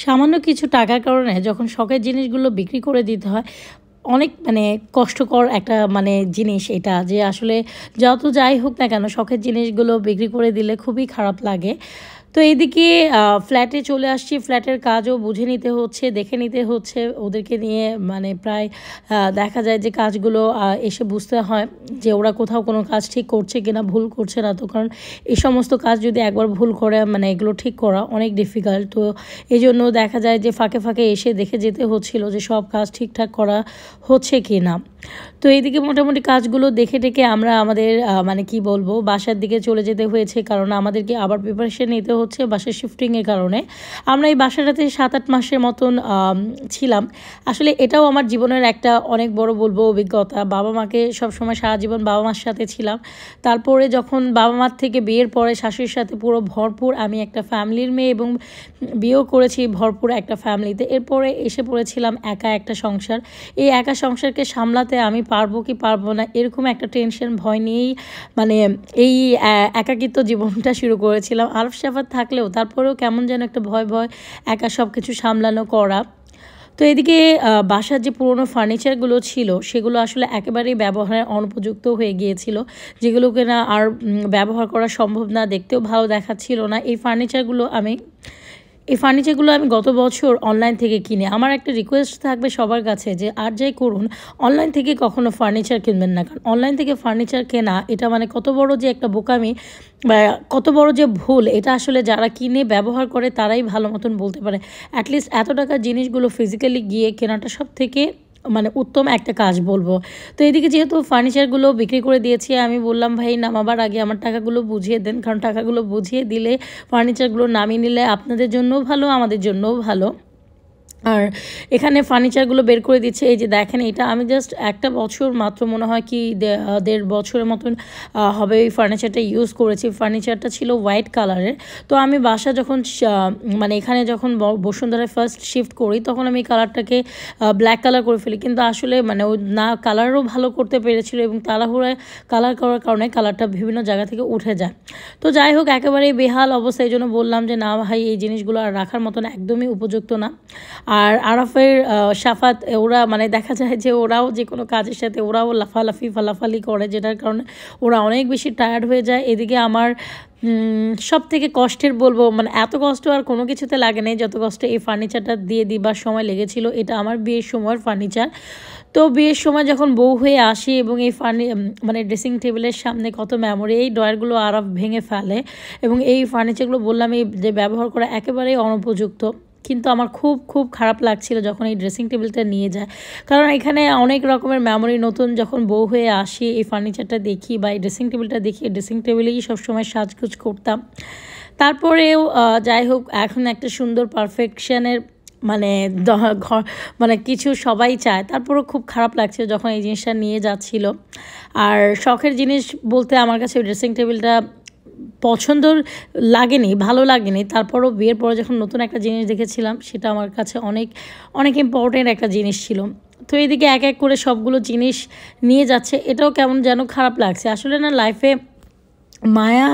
সামান্য কিছু টাকার কারণে যখন শখের জিনিসগুলো বিক্রি করে দিতে হয়, অনেক কষ্টকর একটা জিনিস এটা, যে আসলে যত যাই হোক না কেন শখের জিনিসগুলো বিক্রি করে দিলে খুবই খারাপ লাগে। তো এইদিকে ফ্ল্যাটে চলে আসছি, ফ্ল্যাটের কাজও বুঝে নিতে হচ্ছে, দেখে নিতে হচ্ছে ওদেরকে নিয়ে, প্রায় দেখা যায় যে কাজগুলো এসে বুঝতে হয় যে ওরা কোথাও কোনো কাজ ঠিক করছে কিনা, ভুল করছে না। তো কারণ এই সমস্ত কাজ যদি একবার ভুল করে এগুলো ঠিক করা অনেক ডিফিকাল্ট। তো এই জন্য দেখা যায় যে ফাঁকে ফাঁকে এসে দেখে যেতে হচ্ছিল যে সব কাজ ঠিকঠাক করা হচ্ছে কি না। তো এইদিকে মোটামুটি কাজগুলো দেখে টেকে আমরা আমাদের কি বলবো, বাসার দিকে চলে যেতে হয়েছে, কারণ আমাদেরকে আবার প্রিপারেশন নিতে হচ্ছে বাসার শিফটিংয়ের কারণে। আমরা এই বাসাটাতে 7-8 মাসের মতন ছিলাম। আসলে এটাও আমার জীবনের একটা অনেক বড় বলবো অভিজ্ঞতা। বাবা মাকে সবসময় সারা জীবন বাবা মার সাথে ছিলাম, তারপরে যখন বাবা মার থেকে বিয়ের পরে শাশুড়ির সাথে পুরো ভরপুর আমি একটা ফ্যামিলির মেয়ে, এবং বিয়েও করেছি ভরপুর একটা ফ্যামিলিতে। এরপরে এসে পড়েছিলাম একা একটা সংসার। এই একা সংসারকে সামলাতে আমি পারবো কি পারবো না এরকম একটা টেনশন ভয় নিয়েই এই একাকিত্ব জীবনটা শুরু করেছিলাম। আরফ সাফাত থাকলেও তারপরেও কেমন যেন একটা ভয় ভয় একা সব কিছু সামলানো করা। তো এদিকে বাসার যে পুরনো ফার্নিচারগুলো ছিল সেগুলো আসলে একেবারেই ব্যবহারের অনুপযুক্ত হয়ে গিয়েছিল, যেগুলোকে না আর ব্যবহার করা সম্ভব না, দেখতেও ভালো দেখাচ্ছিল না। এই ফার্নিচারগুলো আমি গত বছর অনলাইন থেকে কিনে। আমার একটা রিকোয়েস্ট থাকবে সবার কাছে যে আর যাই করুন অনলাইন থেকে কখনো ফার্নিচার কিনবেন না, কারণ অনলাইন থেকে ফার্নিচার কেনা এটা কত বড় যে একটা বোকামি বা কত বড় যে ভুল, এটা আসলে যারা কিনে ব্যবহার করে তারাই ভালো মতন বলতে পারে। অ্যাটলিস্ট এত টাকার জিনিসগুলো ফিজিক্যালি গিয়ে কেনাটা সব থেকে উত্তম একটা কাজ বলবো। তো এদিকে যেহেতু ফার্নিচারগুলো বিক্রি করে দিয়েছি, আমি বললাম ভাই নামাবার আগে আমার টাকাগুলো বুঝিয়ে দেন, কারণ টাকাগুলো বুঝিয়ে দিলে ফার্নিচারগুলো নামিয়ে নিলে আপনাদের জন্যও ভালো, আমাদের জন্যও ভালো। আর এখানে ফার্নিচারগুলো বের করে দিচ্ছে, এই যে দেখেন এটা আমি জাস্ট একটা বছর মাত্র মনে হয় কি 1.5 বছরের মতন হবে এই ফার্নিচারটা ইউজ করেছি। ফার্নিচারটা ছিল হোয়াইট কালারের। তো আমি বাসা যখন এখানে যখন বসুন্ধরায় ফার্স্ট শিফট করি তখন আমি এই কালারটাকে ব্ল্যাক কালার করে ফেলি, কিন্তু আসলে ও না কালারও ভালো করতে পেরেছিল, এবং তাড়াহুড়ায় কালার করার কারণে কালারটা বিভিন্ন জায়গা থেকে উঠে যায়। তো যাই হোক একেবারেই বেহাল অবস্থা, এই জন্য বললাম যে না ভাই এই জিনিসগুলো আর রাখার মতন একদমই উপযুক্ত না। আর আরাফের সাফাত ওরা দেখা যায় যে ওরাও যে কোনো কাজের সাথে ওরাও ফালাফালি করে, যেটার কারণে ওরা অনেক বেশি টায়ার্ড হয়ে যায়। এদিকে আমার সব থেকে কষ্টের বলবো, এত কষ্ট আর কোনো কিছুতে লাগে নেই যত কষ্ট এই ফার্নিচারটা দিয়ে দিবার সময় লেগেছিল। এটা আমার বিয়ের সময়ের ফার্নিচার। তো বিয়ের সময় যখন বউ হয়ে আসি এবং এই ড্রেসিং টেবিলের সামনে কত মেমোরি, এই ড্রয়ারগুলো আরাফ ভেঙে ফেলে, এবং এই ফার্নিচারগুলো বললাম এই যে ব্যবহার করা একেবারেই অনুপযুক্ত। কিন্তু আমার খুব খুব খারাপ লাগছিল যখন এই ড্রেসিং টেবিলটা নিয়ে যায়, কারণ এখানে অনেক রকমের মেমোরি। নতুন যখন বউ হয়ে আসি এই ফার্নিচারটা দেখি বা এই ড্রেসিং টেবিলটা দেখি, ড্রেসিং টেবিলেই সবসময় সাজগুজ করতাম। তারপরেও যাই হোক এখন একটা সুন্দর পারফেকশনের ঘর কিছু সবাই চায়, তারপরেও খুব খারাপ লাগছে যখন এই জিনিসটা নিয়ে যাচ্ছিল। আর শখের জিনিস বলতে আমার কাছে ড্রেসিং টেবিলটা পছন্দ লাগেনি, ভালো লাগেনি। তারপরও বিয়ের পরে যখন নতুন একটা জিনিস দেখেছিলাম সেটা আমার কাছে অনেক অনেক ইম্পর্টেন্ট একটা জিনিস ছিল। তো এইদিকে এক এক করে সবগুলো জিনিস নিয়ে যাচ্ছে, এটাও কেমন যেন খারাপ লাগছে। আসলে না লাইফে মায়া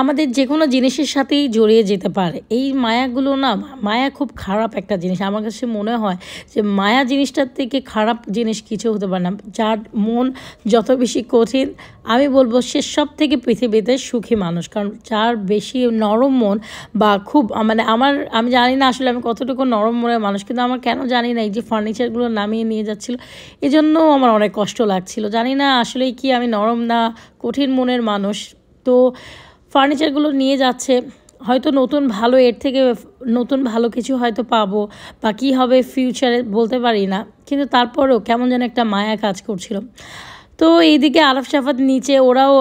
আমাদের যে কোনো জিনিসের সাথেই জড়িয়ে যেতে পারে। এই মায়াগুলো না, মায়া খুব খারাপ একটা জিনিস। আমার কাছে মনে হয় যে মায়া জিনিসটার থেকে খারাপ জিনিস কিছু হতে পারে না। যার মন যত বেশি কঠিন আমি বলবো সে সব থেকে পৃথিবীতে সুখী মানুষ, কারণ যার বেশি নরম মন বা খুব আমি জানি না আসলে আমি কতটুকু নরম মনের মানুষ, কিন্তু আমার কেন জানি না এই যে ফার্নিচারগুলো নামিয়ে নিয়ে যাচ্ছিল এজন্য আমার অনেক কষ্ট লাগছিল। জানি না আসলে কি আমি নরম না কঠিন মনের মানুষ। তো ফার্নিচারগুলো নিয়ে যাচ্ছে, হয়তো নতুন ভালো এর থেকে নতুন ভালো কিছু হয়তো পাবো বা কী হবে ফিউচারে বলতে পারি না, কিন্তু তারপরেও কেমন যেন একটা মায়া কাজ করছিল। তো এইদিকে আরাফ সাফাত নিচে, ওরাও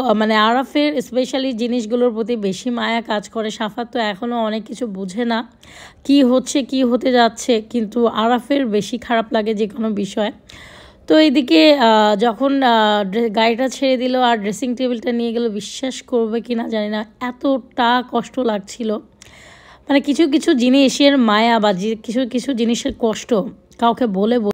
আরাফের স্পেশালি জিনিসগুলোর প্রতি বেশি মায়া কাজ করে। সাফাত তো এখনও অনেক কিছু বুঝে না কি হচ্ছে কি হতে যাচ্ছে, কিন্তু আরাফের বেশি খারাপ লাগে যে কোনো বিষয়। তো এইদিকে যখন গাড়িটা ছেড়ে দিল আর ড্রেসিং টেবিলটা নিয়ে গেল, বিশ্বাস করবে কি না জানি না এতটা কষ্ট লাগছিল। কিছু কিছু জিনিসের মায়া বা কিছু কিছু জিনিসের কষ্ট কাউকে বলে